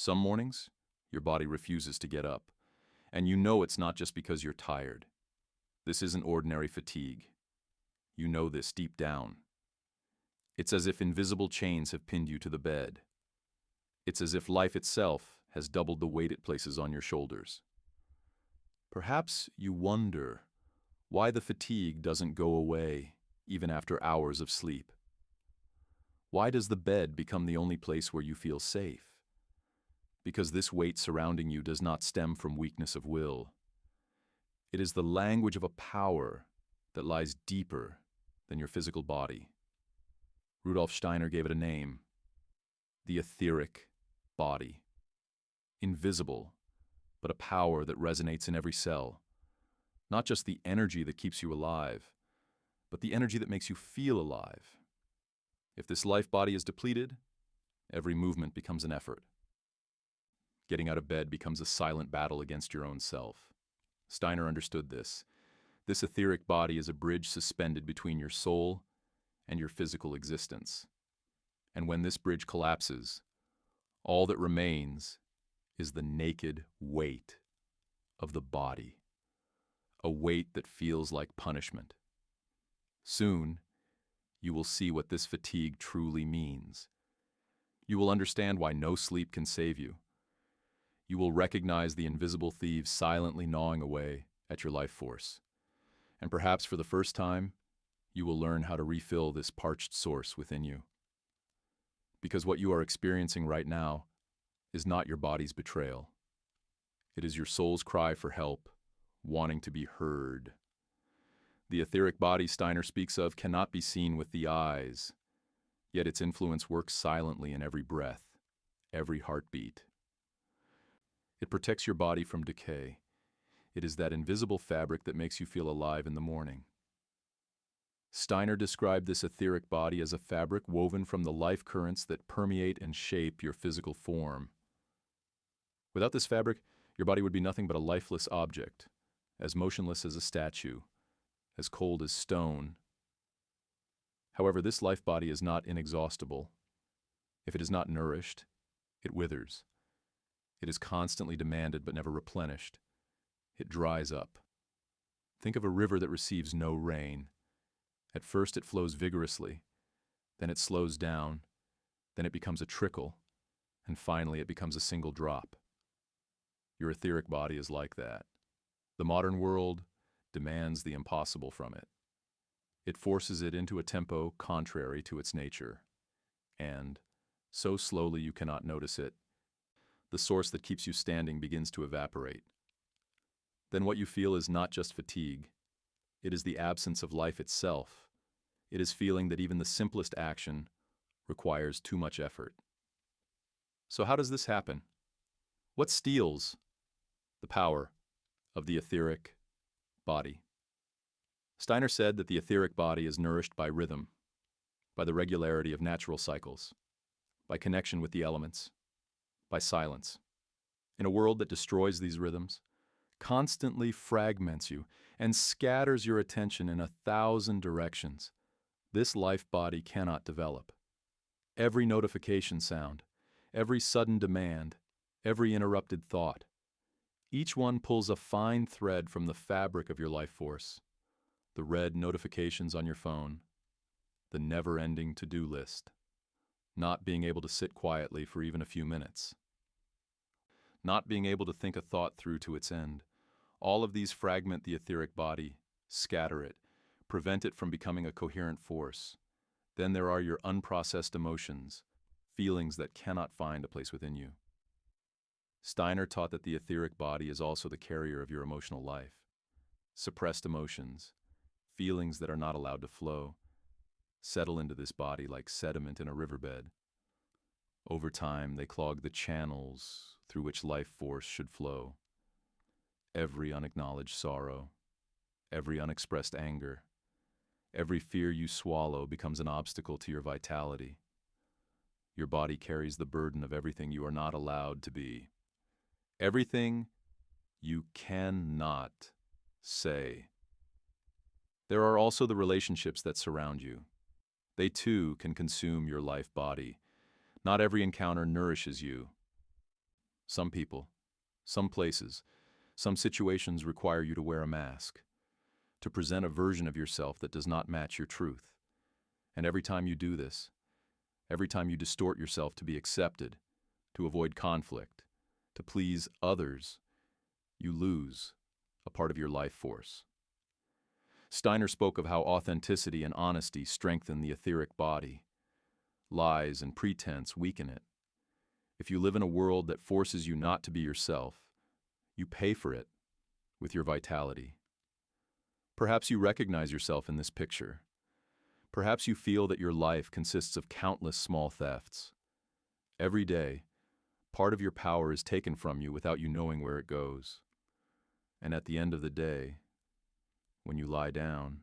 Some mornings, your body refuses to get up, and you know it's not just because you're tired. This isn't ordinary fatigue. You know this deep down. It's as if invisible chains have pinned you to the bed. It's as if life itself has doubled the weight it places on your shoulders. Perhaps you wonder why the fatigue doesn't go away even after hours of sleep. Why does the bed become the only place where you feel safe? Because this weight surrounding you does not stem from weakness of will. It is the language of a power that lies deeper than your physical body. Rudolf Steiner gave it a name: the etheric body. Invisible, but a power that resonates in every cell. Not just the energy that keeps you alive, but the energy that makes you feel alive. If this life body is depleted, every movement becomes an effort. Getting out of bed becomes a silent battle against your own self. Steiner understood this. This etheric body is a bridge suspended between your soul and your physical existence. And when this bridge collapses, all that remains is the naked weight of the body, a weight that feels like punishment. Soon, you will see what this fatigue truly means. You will understand why no sleep can save you. You will recognize the invisible thieves silently gnawing away at your life force. And perhaps for the first time, you will learn how to refill this parched source within you. Because what you are experiencing right now is not your body's betrayal. It is your soul's cry for help, wanting to be heard. The etheric body Steiner speaks of cannot be seen with the eyes, yet its influence works silently in every breath, every heartbeat. It protects your body from decay. It is that invisible fabric that makes you feel alive in the morning. Steiner described this etheric body as a fabric woven from the life currents that permeate and shape your physical form. Without this fabric, your body would be nothing but a lifeless object, as motionless as a statue, as cold as stone. However, this life body is not inexhaustible. If it is not nourished, it withers. It is constantly demanded but never replenished. It dries up. Think of a river that receives no rain. At first it flows vigorously, then it slows down, then it becomes a trickle, and finally it becomes a single drop. Your etheric body is like that. The modern world demands the impossible from it. It forces it into a tempo contrary to its nature. And, so slowly you cannot notice it, the source that keeps you standing begins to evaporate. Then what you feel is not just fatigue. It is the absence of life itself. It is feeling that even the simplest action requires too much effort. So how does this happen? What steals the power of the etheric body? Steiner said that the etheric body is nourished by rhythm, by the regularity of natural cycles, by connection with the elements, by silence. In a world that destroys these rhythms, constantly fragments you, and scatters your attention in 1,000 directions, this life body cannot develop. Every notification sound, every sudden demand, every interrupted thought, each one pulls a fine thread from the fabric of your life force. The red notifications on your phone, the never-ending to-do list, not being able to sit quietly for even a few minutes, not being able to think a thought through to its end. All of these fragment the etheric body, scatter it, prevent it from becoming a coherent force. Then there are your unprocessed emotions, feelings that cannot find a place within you. Steiner taught that the etheric body is also the carrier of your emotional life. Suppressed emotions, feelings that are not allowed to flow, settle into this body like sediment in a riverbed. Over time, they clog the channels through which life force should flow. Every unacknowledged sorrow, every unexpressed anger, every fear you swallow becomes an obstacle to your vitality. Your body carries the burden of everything you are not allowed to be, everything you cannot say. There are also the relationships that surround you. They too can consume your life body. Not every encounter nourishes you. Some people, some places, some situations require you to wear a mask, to present a version of yourself that does not match your truth. And every time you do this, every time you distort yourself to be accepted, to avoid conflict, to please others, you lose a part of your life force. Steiner spoke of how authenticity and honesty strengthen the etheric body. Lies and pretense weaken it. If you live in a world that forces you not to be yourself, you pay for it with your vitality. Perhaps you recognize yourself in this picture. Perhaps you feel that your life consists of countless small thefts. Every day, part of your power is taken from you without you knowing where it goes. And at the end of the day, when you lie down,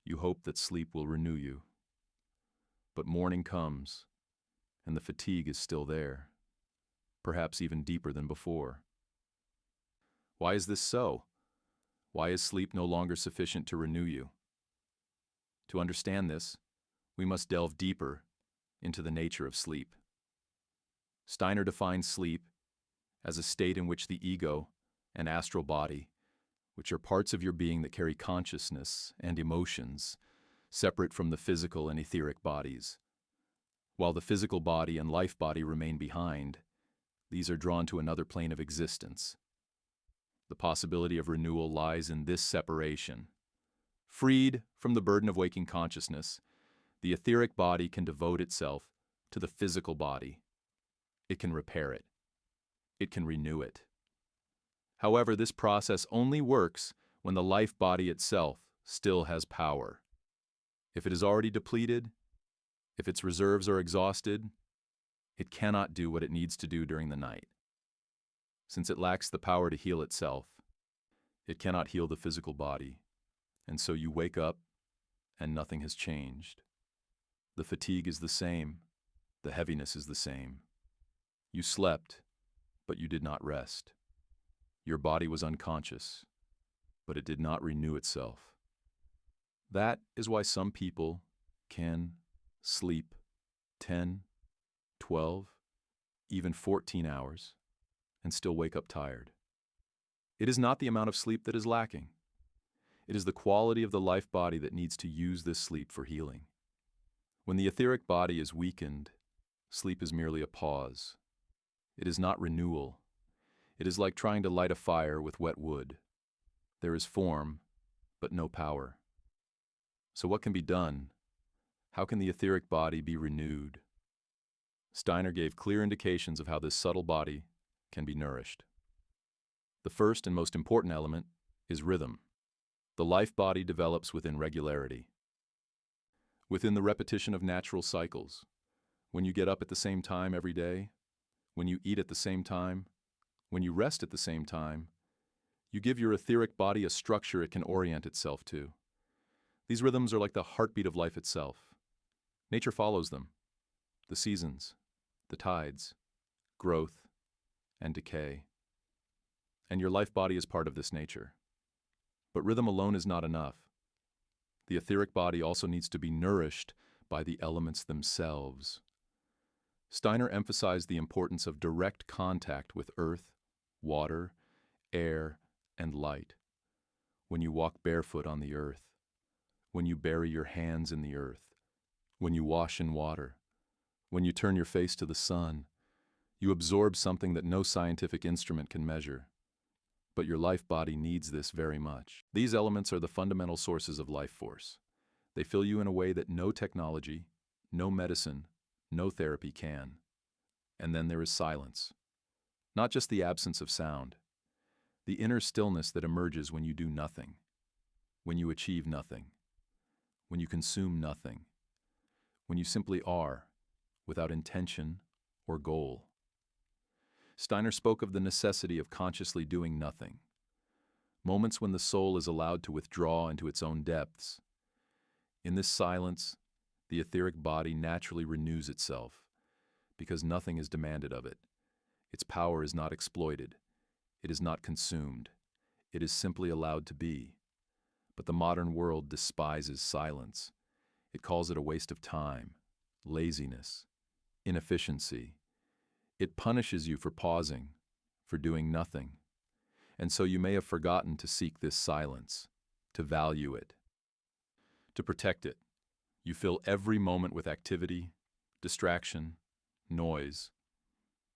you hope that sleep will renew you. But morning comes, and the fatigue is still there, perhaps even deeper than before. Why is this so? Why is sleep no longer sufficient to renew you? To understand this, we must delve deeper into the nature of sleep. Steiner defines sleep as a state in which the ego and astral body, which are parts of your being that carry consciousness and emotions, separate from the physical and etheric bodies. While the physical body and life body remain behind, these are drawn to another plane of existence. The possibility of renewal lies in this separation. Freed from the burden of waking consciousness, the etheric body can devote itself to the physical body. It can repair it. It can renew it. However, this process only works when the life body itself still has power. If it is already depleted, if its reserves are exhausted, it cannot do what it needs to do during the night. Since it lacks the power to heal itself, it cannot heal the physical body, and so you wake up and nothing has changed. The fatigue is the same, the heaviness is the same. You slept, but you did not rest. Your body was unconscious, but it did not renew itself. That is why some people can sleep 10, 12, even 14 hours and still wake up tired. It is not the amount of sleep that is lacking. It is the quality of the life body that needs to use this sleep for healing. When the etheric body is weakened, sleep is merely a pause. It is not renewal. It is like trying to light a fire with wet wood. There is form, but no power. So what can be done? How can the etheric body be renewed? Steiner gave clear indications of how this subtle body can be nourished. The first and most important element is rhythm. The life body develops within regularity, within the repetition of natural cycles. When you get up at the same time every day, when you eat at the same time, when you rest at the same time, you give your etheric body a structure it can orient itself to. These rhythms are like the heartbeat of life itself. Nature follows them, the seasons, the tides, growth, and decay. And your life body is part of this nature. But rhythm alone is not enough. The etheric body also needs to be nourished by the elements themselves. Steiner emphasized the importance of direct contact with earth, water, air, and light. When you walk barefoot on the earth, when you bury your hands in the earth, when you wash in water, when you turn your face to the sun, you absorb something that no scientific instrument can measure. But your life body needs this very much. These elements are the fundamental sources of life force. They fill you in a way that no technology, no medicine, no therapy can. And then there is silence. Not just the absence of sound, the inner stillness that emerges when you do nothing, when you achieve nothing, when you consume nothing, when you simply are, without intention or goal. Steiner spoke of the necessity of consciously doing nothing, moments when the soul is allowed to withdraw into its own depths. In this silence, the etheric body naturally renews itself, because nothing is demanded of it. Its power is not exploited. It is not consumed. It is simply allowed to be. But the modern world despises silence. It calls it a waste of time, laziness, inefficiency. It punishes you for pausing, for doing nothing. And so you may have forgotten to seek this silence, to value it, to protect it. You fill every moment with activity, distraction, noise,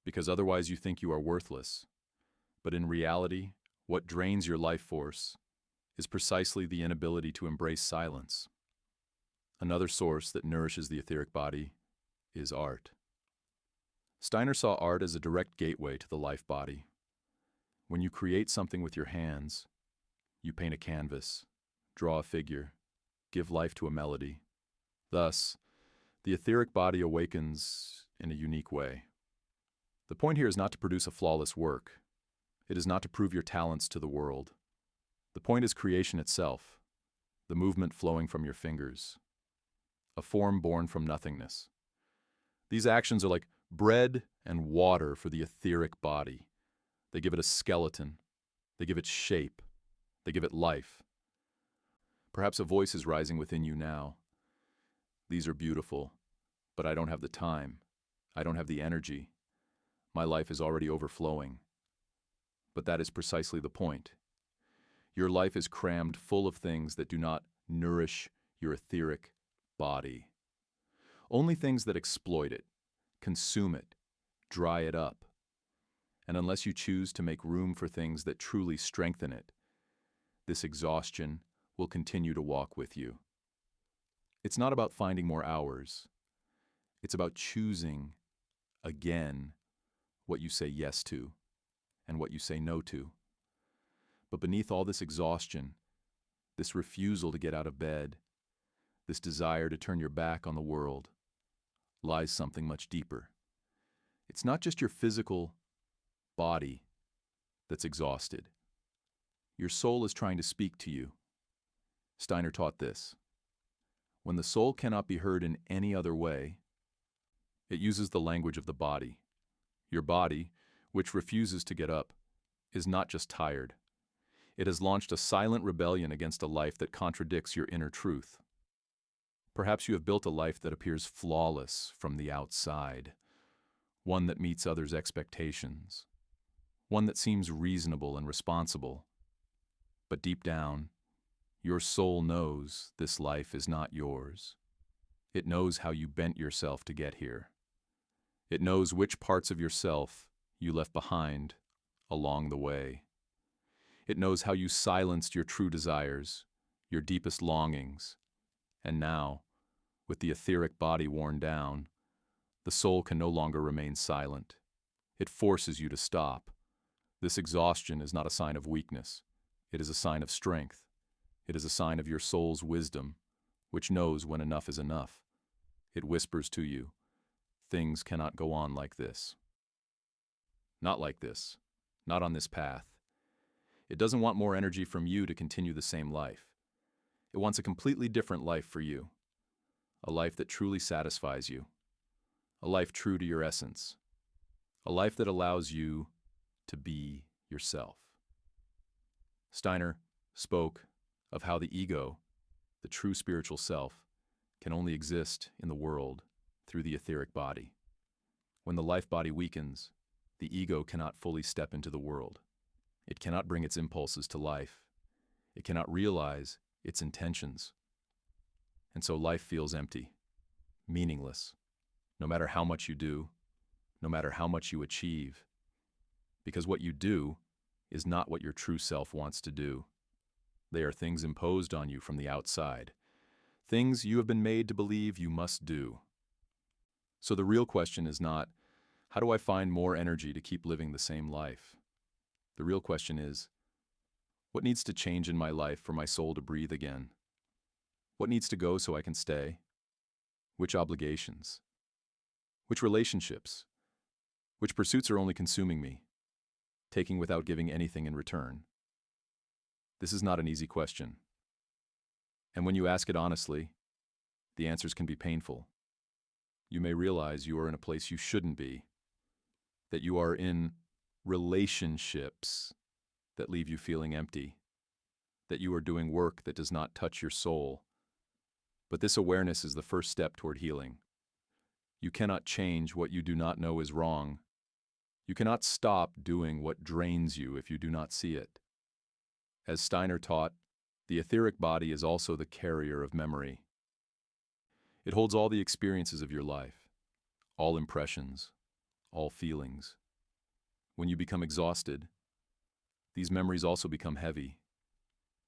because otherwise you think you are worthless. But in reality, what drains your life force is precisely the inability to embrace silence. Another source that nourishes the etheric body is art. Steiner saw art as a direct gateway to the life body. When you create something with your hands, you paint a canvas, draw a figure, give life to a melody. Thus, the etheric body awakens in a unique way. The point here is not to produce a flawless work. It is not to prove your talents to the world. The point is creation itself, the movement flowing from your fingers, a form born from nothingness. These actions are like bread and water for the etheric body. They give it a skeleton. They give it shape. They give it life. Perhaps a voice is rising within you now. These are beautiful, but I don't have the time. I don't have the energy. My life is already overflowing. But that is precisely the point. Your life is crammed full of things that do not nourish your etheric body. Only things that exploit it, consume it, dry it up. And unless you choose to make room for things that truly strengthen it, this exhaustion will continue to walk with you. It's not about finding more hours. It's about choosing, again, what you say yes to and what you say no to. But beneath all this exhaustion, this refusal to get out of bed, this desire to turn your back on the world, lies something much deeper. It's not just your physical body that's exhausted. Your soul is trying to speak to you. Steiner taught this. When the soul cannot be heard in any other way, it uses the language of the body. Your body, which refuses to get up, is not just tired. It has launched a silent rebellion against a life that contradicts your inner truth. Perhaps you have built a life that appears flawless from the outside, one that meets others' expectations, one that seems reasonable and responsible. But deep down, your soul knows this life is not yours. It knows how you bent yourself to get here. It knows which parts of yourself you left behind along the way. It knows how you silenced your true desires, your deepest longings. And now, with the etheric body worn down, the soul can no longer remain silent. It forces you to stop. This exhaustion is not a sign of weakness. It is a sign of strength. It is a sign of your soul's wisdom, which knows when enough is enough. It whispers to you, things cannot go on like this. Not like this. Not on this path. It doesn't want more energy from you to continue the same life. It wants a completely different life for you. A life that truly satisfies you. A life true to your essence. A life that allows you to be yourself. Steiner spoke of how the ego, the true spiritual self, can only exist in the world through the etheric body. When the life body weakens, the ego cannot fully step into the world. It cannot bring its impulses to life. It cannot realize its intentions. And so life feels empty, meaningless, no matter how much you do, no matter how much you achieve. Because what you do is not what your true self wants to do. They are things imposed on you from the outside, things you have been made to believe you must do. So the real question is not, how do I find more energy to keep living the same life? The real question is, what needs to change in my life for my soul to breathe again? What needs to go so I can stay? Which obligations? Which relationships? Which pursuits are only consuming me, taking without giving anything in return? This is not an easy question. And when you ask it honestly, the answers can be painful. You may realize you are in a place you shouldn't be, that you are in relationships that leave you feeling empty, that you are doing work that does not touch your soul. But this awareness is the first step toward healing. You cannot change what you do not know is wrong. You cannot stop doing what drains you if you do not see it. As Steiner taught, the etheric body is also the carrier of memory. It holds all the experiences of your life, all impressions, all feelings. When you become exhausted, these memories also become heavy.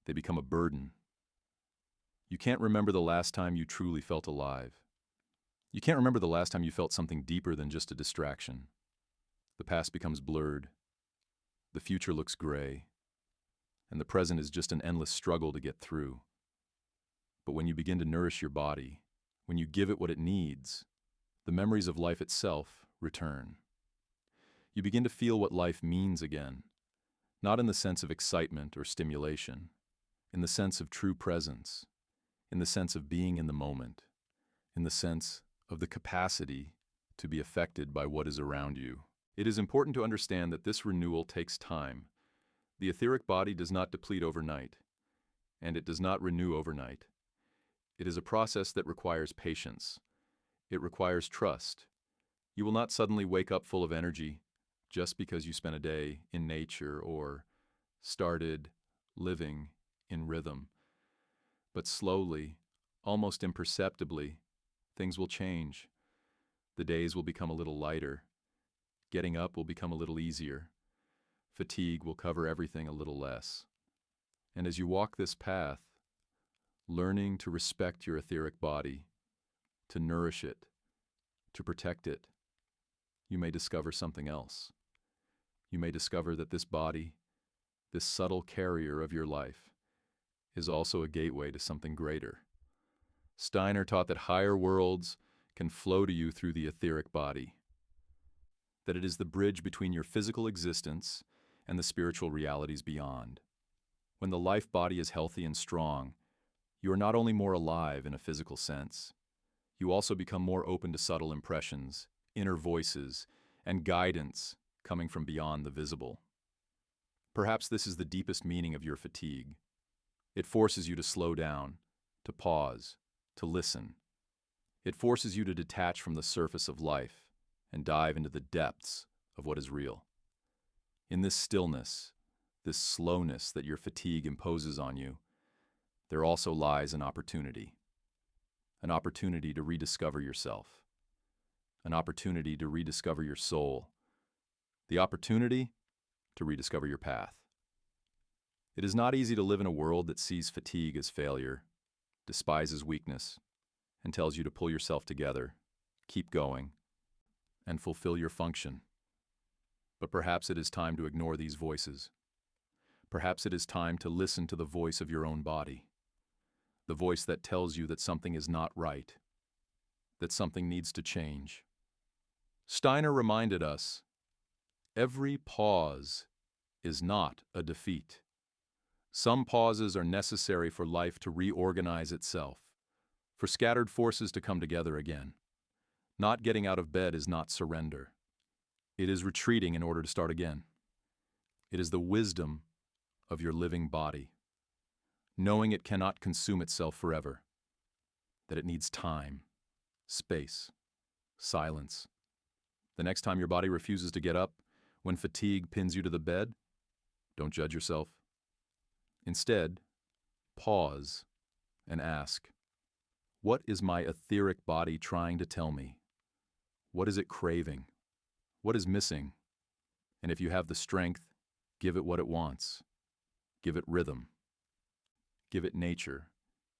They become a burden. You can't remember the last time you truly felt alive. You can't remember the last time you felt something deeper than just a distraction. The past becomes blurred. The future looks gray. And the present is just an endless struggle to get through. But when you begin to nourish your body, when you give it what it needs, the memories of life itself return. You begin to feel what life means again, not in the sense of excitement or stimulation, in the sense of true presence, in the sense of being in the moment, in the sense of the capacity to be affected by what is around you. It is important to understand that this renewal takes time. The etheric body does not deplete overnight, and it does not renew overnight. It is a process that requires patience. It requires trust. You will not suddenly wake up full of energy just because you spent a day in nature or started living in rhythm. But slowly, almost imperceptibly, things will change. The days will become a little lighter. Getting up will become a little easier. Fatigue will cover everything a little less. And as you walk this path, learning to respect your etheric body, to nourish it, to protect it, you may discover something else. You may discover that this body, this subtle carrier of your life, is also a gateway to something greater. Steiner taught that higher worlds can flow to you through the etheric body, that it is the bridge between your physical existence and the spiritual realities beyond. When the life body is healthy and strong, you are not only more alive in a physical sense, you also become more open to subtle impressions, inner voices, and guidance coming from beyond the visible. Perhaps this is the deepest meaning of your fatigue. It forces you to slow down, to pause, to listen. It forces you to detach from the surface of life and dive into the depths of what is real. In this stillness, this slowness that your fatigue imposes on you, there also lies an opportunity to rediscover yourself, an opportunity to rediscover your soul, the opportunity to rediscover your path. It is not easy to live in a world that sees fatigue as failure, despises weakness, and tells you to pull yourself together, keep going, and fulfill your function. But perhaps it is time to ignore these voices. Perhaps it is time to listen to the voice of your own body, the voice that tells you that something is not right, that something needs to change. Steiner reminded us, every pause is not a defeat. Some pauses are necessary for life to reorganize itself, for scattered forces to come together again. Not getting out of bed is not surrender. It is retreating in order to start again. It is the wisdom of your living body, knowing it cannot consume itself forever, that it needs time, space, silence. The next time your body refuses to get up, when fatigue pins you to the bed, don't judge yourself. Instead, pause and ask, what is my etheric body trying to tell me? What is it craving? What is missing? And if you have the strength, give it what it wants. Give it rhythm. Give it nature.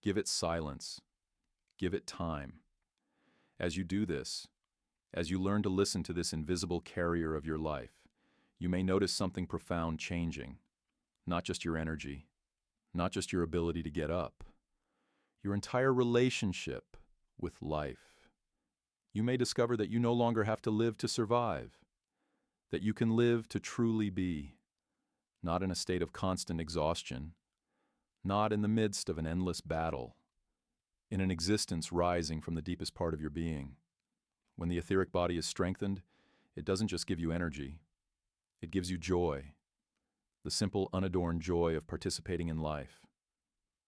Give it silence. Give it time. As you do this, as you learn to listen to this invisible carrier of your life, you may notice something profound changing. Not just your energy, not just your ability to get up, your entire relationship with life. You may discover that you no longer have to live to survive, that you can live to truly be, not in a state of constant exhaustion, not in the midst of an endless battle, in an existence rising from the deepest part of your being. When the etheric body is strengthened, it doesn't just give you energy, it gives you joy, the simple, unadorned joy of participating in life,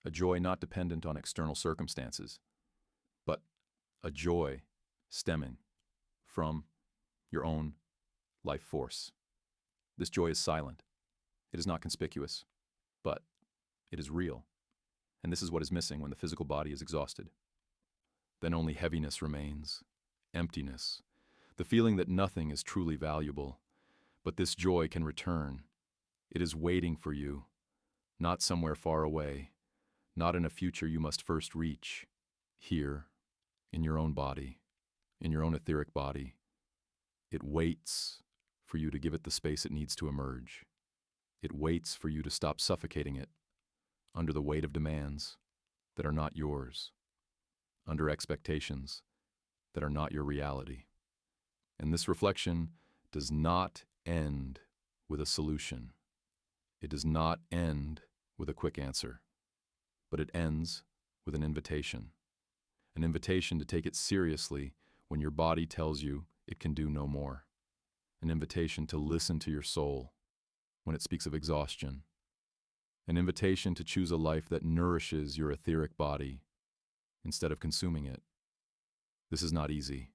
a joy not dependent on external circumstances, but a joy stemming from your own life force. This joy is silent. It is not conspicuous, but it is real. And this is what is missing when the physical body is exhausted. Then only heaviness remains, emptiness, the feeling that nothing is truly valuable. But this joy can return. It is waiting for you, not somewhere far away, not in a future you must first reach. Here, in your own body, in your own etheric body, it waits for you to give it the space it needs to emerge. It waits for you to stop suffocating it under the weight of demands that are not yours, under expectations that are not your reality. And this reflection does not end with a solution. It does not end with a quick answer, but it ends with an invitation to take it seriously when your body tells you it can do no more, an invitation to listen to your soul when it speaks of exhaustion, an invitation to choose a life that nourishes your etheric body instead of consuming it. This is not easy.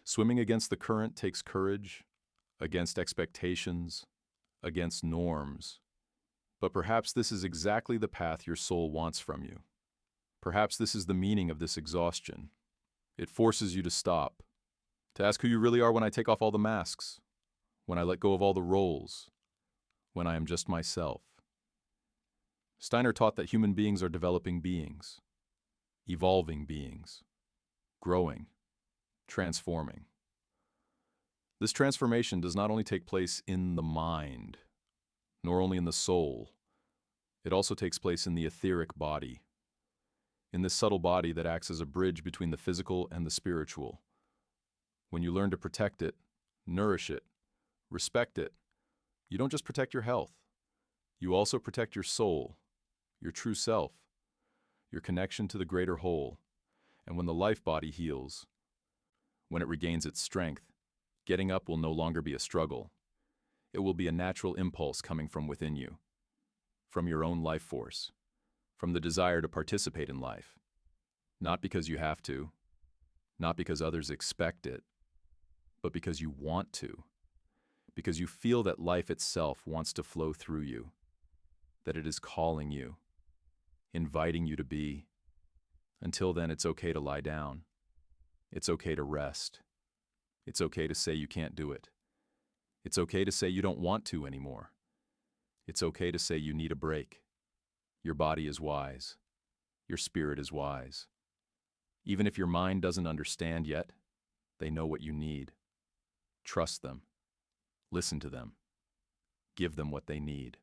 Swimming against the current takes courage, against expectations, against norms. But perhaps this is exactly the path your soul wants from you. Perhaps this is the meaning of this exhaustion. It forces you to stop, to ask who you really are when I take off all the masks, when I let go of all the roles, when I am just myself. Steiner taught that human beings are developing beings, evolving beings, growing, transforming. This transformation does not only take place in the mind, nor only in the soul. It also takes place in the etheric body, in this subtle body that acts as a bridge between the physical and the spiritual. When you learn to protect it, nourish it, respect it, you don't just protect your health. You also protect your soul, your true self, your connection to the greater whole. And when the life body heals, when it regains its strength, getting up will no longer be a struggle. It will be a natural impulse coming from within you, from your own life force, from the desire to participate in life. Not because you have to, not because others expect it, but because you want to, because you feel that life itself wants to flow through you, that it is calling you, inviting you to be. Until then, it's okay to lie down. It's okay to rest. It's okay to say you can't do it. It's okay to say you don't want to anymore. It's okay to say you need a break. Your body is wise. Your spirit is wise. Even if your mind doesn't understand yet, they know what you need. Trust them. Listen to them. Give them what they need.